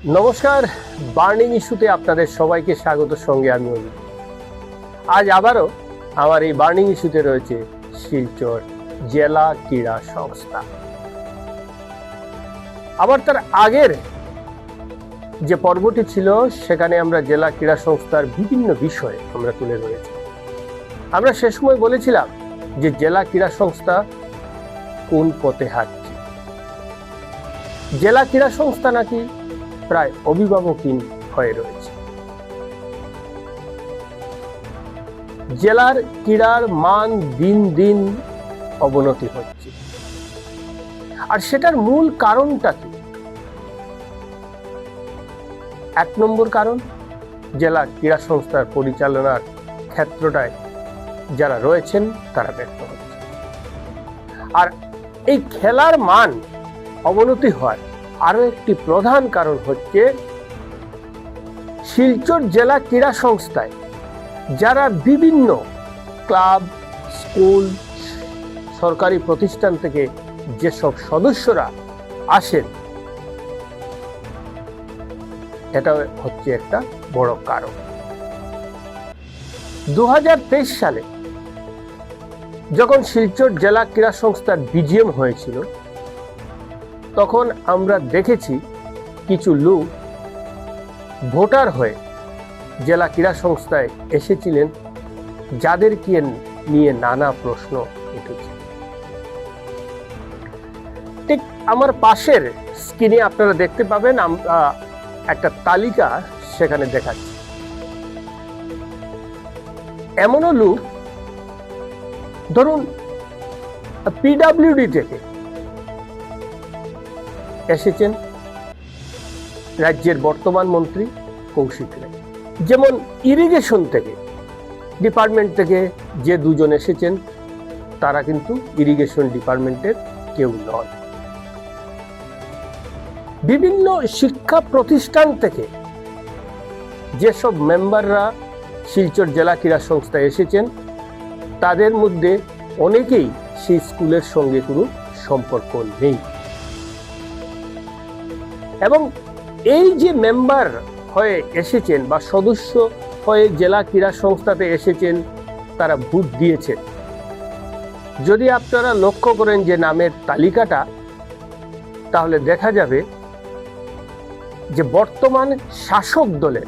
নমস্কার, বার্নিং ইস্যুতে আপনাদের সবাইকে স্বাগত। সঙ্গে আমি অমিত। আজ আবারও আমার এই বার্নিং ইস্যুতে রয়েছে শিলচর জেলা ক্রীড়া সংস্থা। আবার তার আগের যে পর্বটি ছিল সেখানে আমরা জেলা ক্রীড়া সংস্থার বিভিন্ন বিষয় আমরা তুলে ধরেছি। আমরা সে সময় বলেছিলাম যে জেলা ক্রীড়া সংস্থা কোন পথে হাঁটছে। জেলা ক্রীড়া সংস্থা নাকি প্রায় অভিভাবকহীন হয়ে রয়েছে। জেলার ক্রীড়ার মান দিন দিন অবনতি হচ্ছে, আর সেটার মূল কারণটা কি? এক নম্বর কারণ, জেলা ক্রীড়া সংস্থার পরিচালনার ক্ষেত্রটায় যারা রয়েছেন তারা ব্যর্থ হচ্ছে। আর এই খেলার মান অবনতি হওয়ার আরো একটি প্রধান কারণ হচ্ছে শিলচর জেলা ক্রীড়া সংস্থায় যারা বিভিন্ন ক্লাব, স্কুল, সরকারি প্রতিষ্ঠান থেকে যেসব সদস্যরা আসেন, এটা হচ্ছে একটা বড় কারণ। 2023 সালে যখন শিলচর জেলা ক্রীড়া সংস্থার বিজিএম হয়েছিল, তখন আমরা দেখেছি কিছু লোক ভোটার হয়ে জেলা ক্রীড়া সংস্থায় এসেছিলেন, যাদেরকে নিয়ে নানা প্রশ্ন উঠেছে। ঠিক আমার পাশের স্ক্রিনে আপনারা দেখতে পাবেন, আমরা একটা তালিকা সেখানে দেখাচ্ছি। এমনও লোক, ধরুন পিডব্লিউডি থেকে এসেছেন রাজ্যের বর্তমান মন্ত্রী কৌশিক রায়, যেমন ইরিগেশন থেকে ডিপার্টমেন্ট থেকে যে দুজন এসেছেন তারা কিন্তু ইরিগেশন ডিপার্টমেন্টের কেউ নন। বিভিন্ন শিক্ষা প্রতিষ্ঠান থেকে যেসব মেম্বাররা শিলচর জেলা ক্রীড়া সংস্থায় এসেছেন, তাদের মধ্যে অনেকেই সেই স্কুলের সঙ্গে কোনো সম্পর্ক নেই। এবং এই যে মেম্বার হয়ে এসেছেন বা সদস্য হয়ে জেলা ক্রীড়া সংস্থাতে এসেছেন, তারা ভোট দিয়েছেন। যদি আপনারা লক্ষ্য করেন যে নামের তালিকাটা, তাহলে দেখা যাবে যে বর্তমান শাসক দলের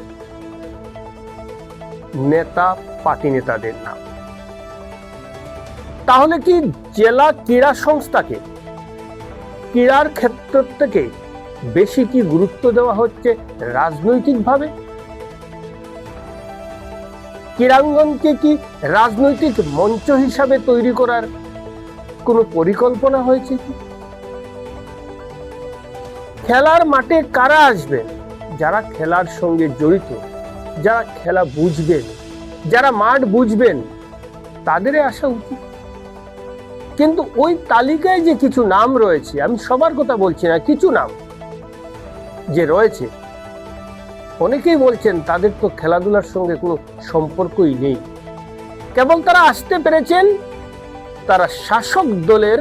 নেতা, পার্টি নেতাদের নাম। তাহলে কি জেলা ক্রীড়া সংস্থাকে ক্রীড়ার ক্ষেত্র থেকে বেশি কি গুরুত্ব দেওয়া হচ্ছে রাজনৈতিকভাবে? ক্রীড়াঙ্গনকে কি রাজনৈতিক মঞ্চ হিসাবে তৈরি করার কোনো পরিকল্পনা হয়েছে কি? খেলার মাঠে কারা আসবেন? যারা খেলার সঙ্গে জড়িত, যারা খেলা বুঝবেন, যারা মাঠ বুঝবেন, তাদেরই আসা উচিত। কিন্তু ওই তালিকায় যে কিছু নাম রয়েছে, আমি সবার কথা বলছি না, কিছু নাম যে রয়েছে, অনেকেই বলছেন তাদের তো খেলাধুলার সঙ্গে কোনো সম্পর্কই নেই। কেবল তারা আসতে পেরেছেন, তারা শাসক দলের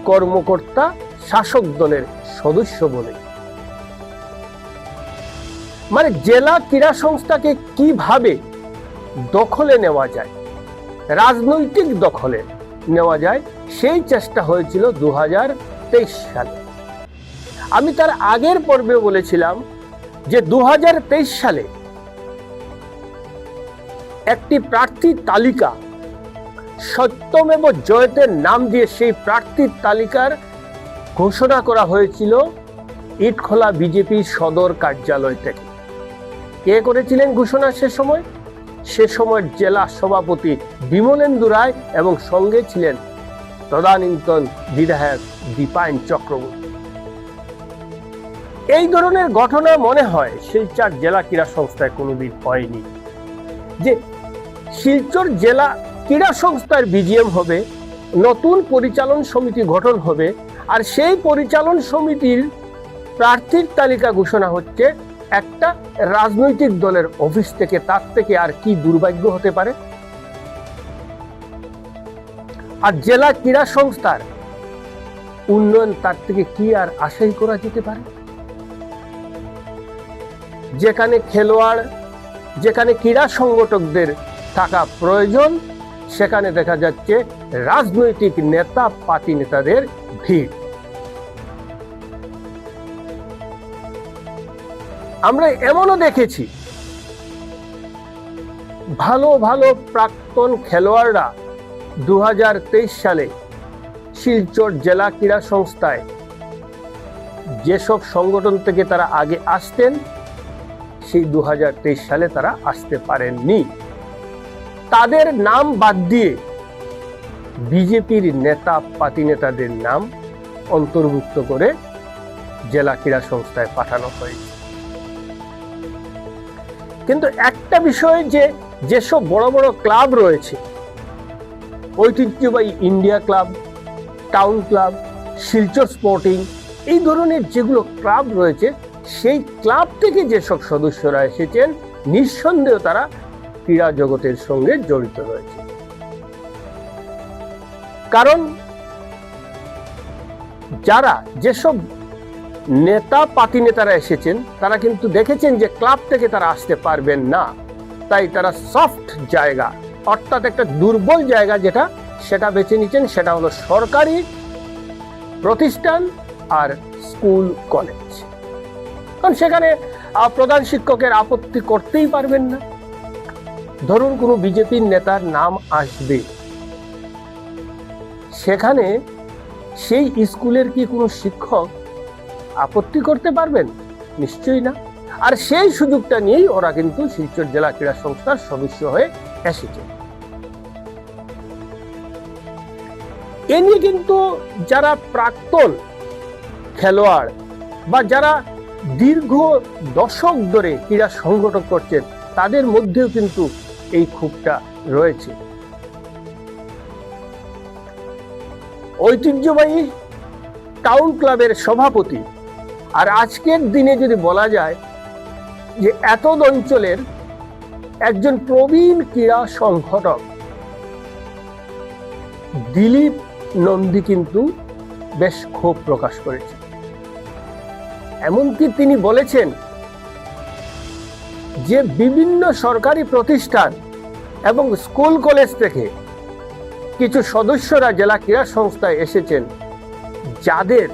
কর্মকর্তা, শাসক দলের সদস্য বলে। মানে জেলা ক্রীড়া সংস্থাকে কিভাবে দখলে নেওয়া যায়, রাজনৈতিক দখলে নেওয়া যায়, সেই চেষ্টা হয়েছিল 2023 সালে। আমি তার আগের পর্বে বলেছিলাম যে 2023 সালে একটি প্রার্থী তালিকা, সত্যমেব জয়তের নাম দিয়ে সেই প্রার্থীর তালিকার ঘোষণা করা হয়েছিল ইটখোলা বিজেপি সদর কার্যালয় থেকে। কে করেছিলেন ঘোষণা সে সময়? সে সময়ের জেলা সভাপতি বিমলেন্দু রায় এবং সঙ্গে ছিলেন তদানীন্তন বিধায়ক দীপায়ন চক্রবর্তী। এই ধরনের ঘটনা মনে হয় শিলচর জেলা ক্রীড়া সংস্থায় কোনোদিন হয়নি, যে শিলচর জেলা ক্রীড়া সংস্থার বিজিএম হবে, নতুন পরিচালন সমিতি গঠন হবে, আর সেই পরিচালন সমিতির প্রার্থীর তালিকা ঘোষণা হচ্ছে একটা রাজনৈতিক দলের অফিস থেকে। তার থেকে আর কি দুর্ভাগ্য হতে পারে? আর জেলা ক্রীড়া সংস্থার উন্নয়ন তার থেকে কি আর আশাই করা যেতে পারে? যেখানে খেলোয়াড়, যেখানে ক্রীড়া সংগঠকদের থাকা প্রয়োজন, সেখানে দেখা যাচ্ছে রাজনৈতিক নেতা পার্টি নেতাদের ভিড়। আমরা এমনও দেখেছি ভালো ভালো প্রাক্তন খেলোয়াড়রা 2023 সালে শিলচর জেলা ক্রীড়া সংস্থায় যেসব সংগঠন থেকে তারা আগে আসতেন, সেই 2023 সালে তারা আসতে পারেননি। তাদের নাম বাদ দিয়ে বিজেপির নেতা পার্টি নেতাদের নাম অন্তর্ভুক্ত করে জেলা ক্রীড়া সংস্থায় পাঠানো হয়েছে। কিন্তু একটা বিষয়, যেসব বড় বড় ক্লাব রয়েছে, ঐতিহ্যবাহী India club, town club, Silchar sporting, এই ধরনের যেগুলো ক্লাব রয়েছে, সেই ক্লাব থেকে যেসব সদস্যরা এসেছেন, নিঃসন্দেহ তারা ক্রীড়া জগতের সঙ্গে জড়িত রয়েছে। কারণ যেসব নেতা পার্টি নেতারা এসেছেন, তারা কিন্তু দেখেছেন যে ক্লাব থেকে তারা আসতে পারবেন না, তাই তারা সফট জায়গা, অর্থাৎ একটা দুর্বল জায়গা সেটা বেছে নিচ্ছেন, সেটা হলো সরকারি প্রতিষ্ঠান আর স্কুল কলেজ। কারণ সেখানে প্রধান শিক্ষকের আপত্তি করতেই পারবেন না। ধরুন কোনো বিজেপির নেতার নাম আসবে, সেখানে সেই স্কুলের কি কোনো শিক্ষক আপত্তি করতে পারবেন? নিশ্চয়ই না। আর সেই সুযোগটা নিয়েই ওরা কিন্তু শিলচর জেলা ক্রীড়া সংস্থার সদস্য হয়ে এসেছে। এ নিয়ে কিন্তু যারা প্রাক্তন খেলোয়াড় বা যারা দীর্ঘ দশক ধরে ক্রীড়া সংগঠন করছেন, তাদের মধ্যেও কিন্তু এই ক্ষোভটা রয়েছে। ঐতিহ্যবাহী টাউন ক্লাবের সভাপতি, আর আজকের দিনে যদি বলা যায় যে এতদ অঞ্চলের একজন প্রবীণ ক্রীড়া সংগঠক দিলীপ নন্দী কিন্তু বেশ ক্ষোভ প্রকাশ করেছে। এমনকি তিনি বলেছেন যে বিভিন্ন সরকারি প্রতিষ্ঠান এবং স্কুল কলেজ থেকে কিছু সদস্যরা জেলা ক্রীড়া সংস্থায় এসেছেন, যাদের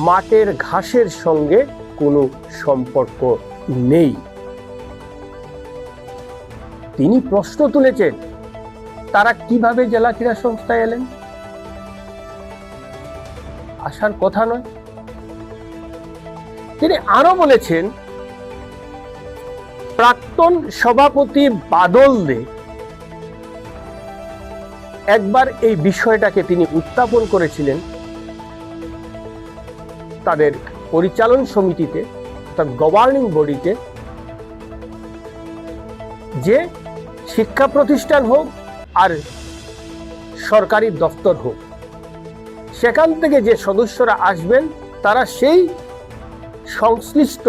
মাঠের ঘাসের সঙ্গে কোনো সম্পর্ক নেই। তিনি প্রশ্ন তুলেছেন, তারা কিভাবে জেলা ক্রীড়া সংস্থায় এলেন? আসার কথা নয়। তিনি আরো বলেছেন, প্রাক্তন সভাপতি বাদল দে একবার এই বিষয়টাকে তিনি উত্থাপন করেছিলেন তাদের পরিচালন সমিতিতে, অর্থাৎ গভর্নিং বডিতে, যে শিক্ষা প্রতিষ্ঠান হোক আর সরকারি দপ্তর হোক, সেখান থেকে যে সদস্যরা আসবেন তারা সেই সংশ্লিষ্ট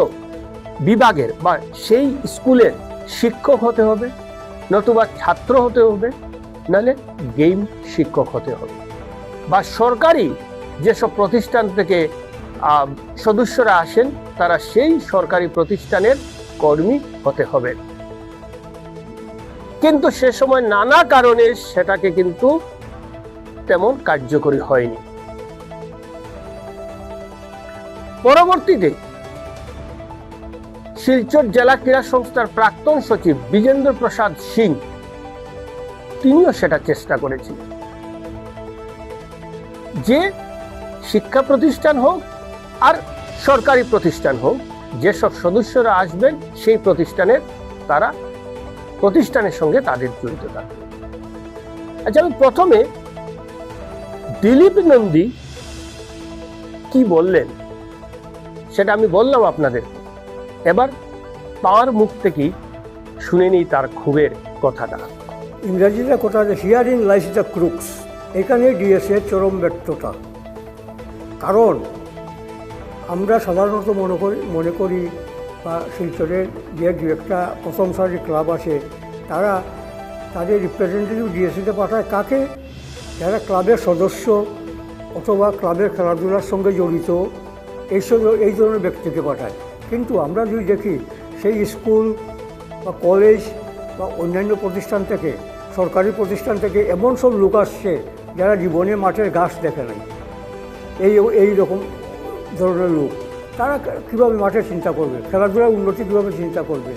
বিভাগের বা সেই স্কুলের শিক্ষক হতে হবে, নতুবা ছাত্র হতে হবে, নাহলে গেম শিক্ষক হতে হবে, বা সরকারি যেসব প্রতিষ্ঠান থেকে সদস্যরা আসেন তারা সেই সরকারি প্রতিষ্ঠানের কর্মী হতে হবে। কিন্তু সে সময় নানা কারণে সেটাকে কিন্তু তেমন কার্যকরী হয়নি। পরবর্তীতে শিলচর জেলা ক্রীড়া সংস্থার প্রাক্তন সচিব বিজেন্দ্র প্রসাদ সিং তিনিও সেটা চেষ্টা করেছিলেন যে শিক্ষা প্রতিষ্ঠান হোক আর সরকারি প্রতিষ্ঠান হোক, যেসব সদস্যরা আসবেন সেই প্রতিষ্ঠানের সঙ্গে তাদের জড়িত থাকবে। আচ্ছা, আমি প্রথমে দিলীপ নন্দী কি বললেন সেটা আমি বললাম আপনাদের, এবার তার মুখ থেকেই শুনে নিই তার ক্ষোভের কথাটা। ইংরেজিতে কথা আছে, হিয়ারিং লাইস দ্য ক্রুক্স। এখানে ডিএসএ চরম ব্যর্থতা। কারণ আমরা সাধারণত মনে করি বা শিলচরের যে দু একটা প্রথম সারির ক্লাব আছে, তারা তাদের রিপ্রেজেন্টেটিভ ডিএসএতে পাঠায় কাকে? যারা ক্লাবের সদস্য অথবা ক্লাবের খেলাধুলার সঙ্গে জড়িত এই ধরনের ব্যক্তিকে পাঠায়। কিন্তু আমরা যদি দেখি সেই স্কুল বা কলেজ বা অন্যান্য প্রতিষ্ঠান থেকে, সরকারি প্রতিষ্ঠান থেকে এমন সব লোক আসছে যারা জীবনে মাঠের ঘাস দেখে নাই, এই রকম ধরনের লোক। তারা কীভাবে মাঠের চিন্তা করবে, খেলাধুলার উন্নতি কীভাবে চিন্তা করবে?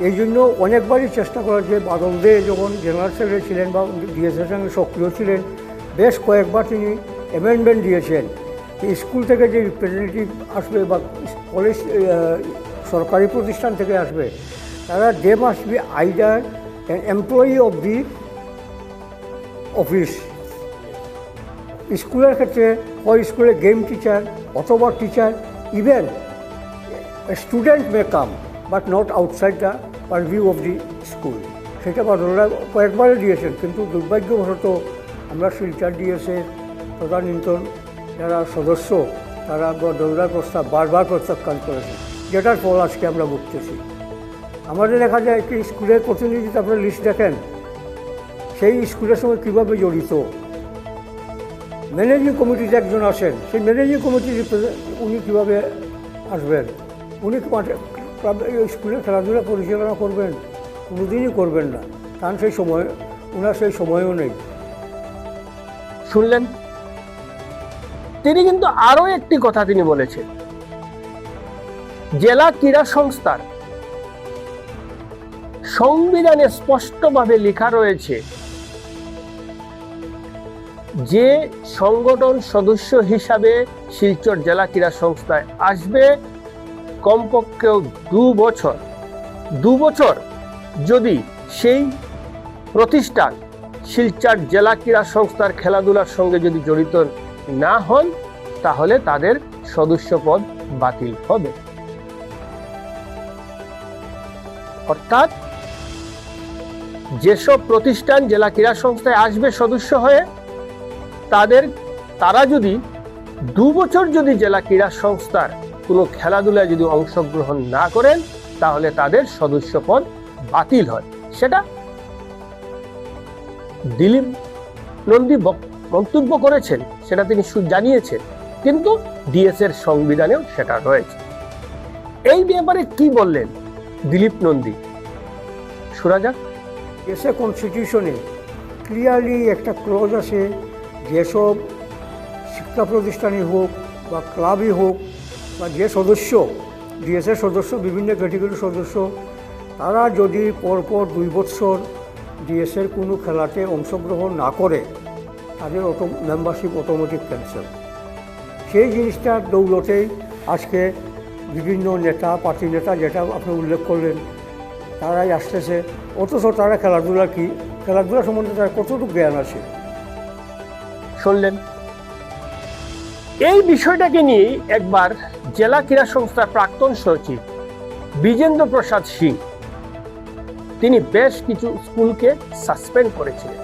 এই জন্য অনেকবারই চেষ্টা করা যে বাদল দে যখন জেনারেল সেক্রেটারি ছিলেন বা ডিএসের সঙ্গে সক্রিয় ছিলেন, বেশ কয়েকবার তিনি অ্যামেন্ডমেন্ট দিয়েছেন যে স্কুল থেকে যে রিপ্রেজেন্টেটিভ আসবে বা কলেজ সরকারি প্রতিষ্ঠান থেকে আসবে, তারা they must be either an employee of the office. স্কুলের ক্ষেত্রে হয় স্কুলের গেম টিচার অথবা teacher, even student may come but not outside the purview of the school. সেটা বাদলরা কয়েকবারই দিয়েছেন, কিন্তু দুর্ভাগ্যবশত আমরা শিলচর ডিএসের তদানীন্তন যারা সদস্য তারা বাদলরার প্রস্তাব বারবার প্রত্যাখ্যান করেছে, যেটার ফল আজকে আমরা ভুগতেছি। আমাদের দেখা যায় একটি স্কুলের প্রতিনিধি, আপনারা লিস্ট দেখেন সেই স্কুলের সঙ্গে কীভাবে জড়িত। ম্যানেজিং কমিটিতে একজন আসেন, সেই ম্যানেজিং কমিটির উনি কীভাবে আসবেন? উনি স্কুলের খেলাধুলা পরিচালনা করবেন? কোনোদিনই করবেন না, কারণ ওনার সেই সময়ও নেই। শুনলেন, তিনি কিন্তু আরো একটি কথা তিনি বলেছেন, জেলা ক্রীড়া সংস্থার সংবিধানে স্পষ্টভাবে লেখা রয়েছে যে সংগঠন সদস্য হিসাবে শিলচর জেলা ক্রীড়া সংস্থায় আসবে কমপক্ষেও 2 বছর যদি সেই প্রতিষ্ঠান শিলচর জেলা ক্রীড়া সংস্থার খেলাধুলার সঙ্গে যদি জড়িত না হন, তাহলে তাদের সদস্যপদ বাতিল হবে। অর্থাৎ যেসব প্রতিষ্ঠান জেলা ক্রীড়া সংস্থায় আসবে সদস্য হয়ে, তারা যদি 2 বছর যদি জেলা ক্রীড়া সংস্থার কোনো খেলাধুলায় যদি অংশগ্রহণ না করেন, তাহলে তাদের সদস্যপদ বাতিল হয়। সেটা দিলীপ নন্দী মন্তব্য করেছেন, সেটা তিনি জানিয়েছেন, কিন্তু ডিএস এর সংবিধানেও সেটা রয়েছে। এই ব্যাপারে কি বললেন দিলীপ নন্দী, শোনা যাক। ডিএসএ কনস্টিটিউশনে ক্লিয়ারলি একটা ক্লজ আছে, যেসব শিক্ষা প্রতিষ্ঠানই হোক বা ক্লাবই হোক বা যে সদস্য ডিএসএর সদস্য, বিভিন্ন ক্যাটেগরির সদস্য, তারা যদি পরপর 2 বছর ডিএসের কোনো খেলাতে অংশগ্রহণ না করে, তাদের মেম্বারশিপ অটোমেটিক ক্যান্সেল। সেই জিনিসটার দৌলতেই আজকে বিভিন্ন নেতা, পার্টি নেতা, যেটা আপনি উল্লেখ করলেন, তারাই আসতেছে, অথচ তারা খেলাধুলা সম্বন্ধে তার কতটুকু জ্ঞান আছে। শুনলেন, এই বিষয়টাকে নিয়ে একবার জেলা ক্রীড়া সংস্থার প্রাক্তন সচিব বিজেন্দ্র প্রসাদ সিং, তিনি বেশ কিছু স্কুলকে সাসপেন্ড করেছিলেন।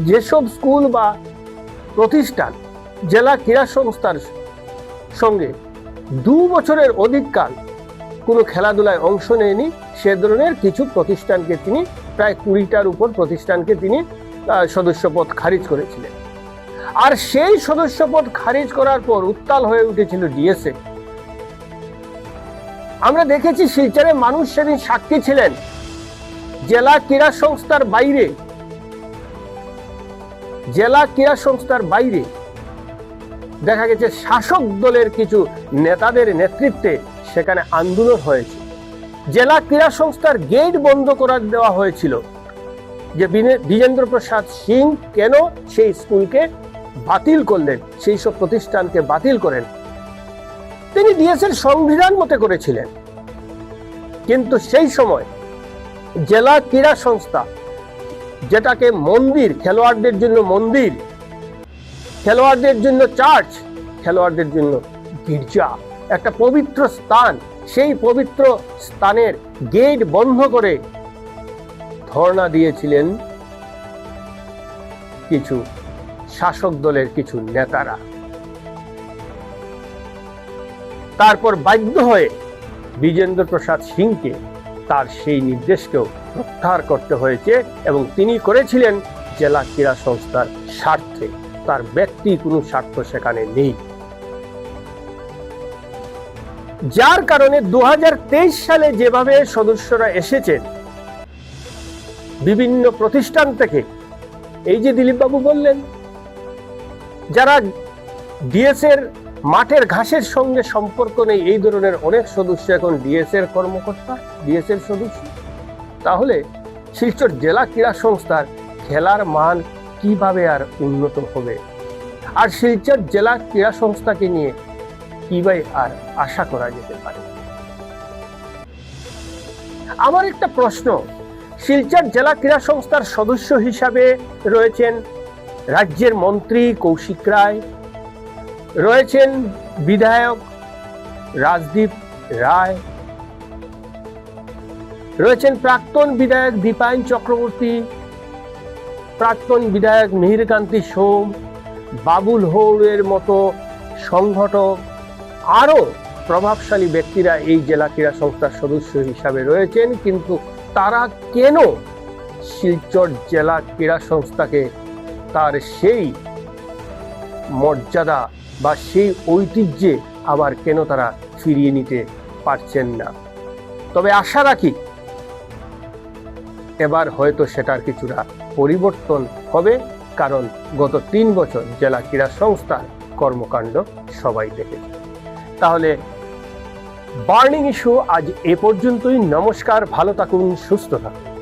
যেসব স্কুল বা প্রতিষ্ঠান জেলা ক্রীড়া সংস্থার সঙ্গে 2 বছরের অধিককাল কোনো খেলাধুলায় অংশ নেয়নি, সে ধরনের কিছু প্রতিষ্ঠানকে তিনি, প্রায় 20টার উপর প্রতিষ্ঠানকে তিনি সদস্যপদ খারিজ করেছিলেন। আর সেই সদস্যপদ খারিজ করার পর উত্তাল হয়ে উঠেছিল ডিএসএ। আমরা দেখেছি শিলচরে মানুষ সেদিন সাক্ষী ছিলেন, জেলা ক্রীড়া সংস্থার বাইরে দেখা গেছে শাসক দলের কিছু নেতাদের নেতৃত্বে সেখানে আন্দোলন হয়েছে। জেলা ক্রীড়া সংস্থার গেট বন্ধ করে দেওয়া হয়েছিল, যে বিজেন্দ্র প্রসাদ সিং কেন সেই স্কুলকে বাতিল করলেন, সেই সব প্রতিষ্ঠানকে বাতিল করেন। তিনি ডিএসের সংবিধান মতে করেছিলেন, কিন্তু সেই সময় জেলা ক্রীড়া সংস্থা, যেটাকে মন্দির, খেলোয়াড়দের জন্য মন্দির, খেলোয়াড়দের জন্য চার্চ, খেলোয়াড়দের জন্য গির্জা, একটা পবিত্র স্থান, সেই পবিত্র স্থানের গেট বন্ধ করে ধর্ণা দিয়েছিলেন কিছু শাসক দলের কিছু নেতারা। তারপর বাধ্য হয়ে বিজেন্দ্র প্রসাদ সিংকে তার সেই নির্দেশকেও প্রত্যাহার করতে হয়েছে, এবং তিনি করেছিলেন জেলা ক্রীড়া সংস্থার স্বার্থে, তার ব্যক্তি কোনো স্বার্থ সেখানে নেই। যার কারণে 2023 সালে যেভাবে সদস্যরা এসেছেন বিভিন্ন প্রতিষ্ঠান থেকে, এই যে দিলীপ বাবু বললেন, যারা ডিএস এর মাঠের ঘাসের সঙ্গে সম্পর্ক নেই, এই ধরনের অনেক সদস্য এখন ডিএস এর কর্মকর্তা, ডিএস এর সদস্য। তাহলে শিলচর জেলা ক্রীড়া সংস্থার খেলার মান কিভাবে আর উন্নত হবে? আর শিলচর জেলা ক্রীড়া সংস্থাকে নিয়ে কিভাবে আর আশা করা যেতে পারে? আমার একটা প্রশ্ন, শিলচর জেলা ক্রীড়া সংস্থার সদস্য হিসাবে রয়েছেন রাজ্যের মন্ত্রী কৌশিক রায়, রয়েছেন বিধায়ক রাজদীপ রায়, রয়েছেন প্রাক্তন বিধায়ক দীপায়ন চক্রবর্তী, প্রাক্তন বিধায়ক মিহিরকান্তি সোম, বাবুল হৌড়ের মতো সংগঠক, আরো প্রভাবশালী ব্যক্তিরা এই জেলা ক্রীড়া সংস্থার সদস্য হিসাবে রয়েছেন। কিন্তু তারা কেন শিলচর জেলা ক্রীড়া সংস্থাকে তার সেই মর্যাদা বা সেই ঐতিহ্যে আবার কেন তারা ফিরিয়ে নিতে পারছেন না? তবে আশা রাখি এবার হয়তো সেটার কিছুটা পরিবর্তন হবে, কারণ গত 3 বছর জেলা ক্রীড়া সংস্থার কর্মকাণ্ড সবাই দেখেছে। তাহলে বার্নিং ইস্যু আজ এ পর্যন্তই। নমস্কার, ভালো থাকুন, সুস্থ থাকুন।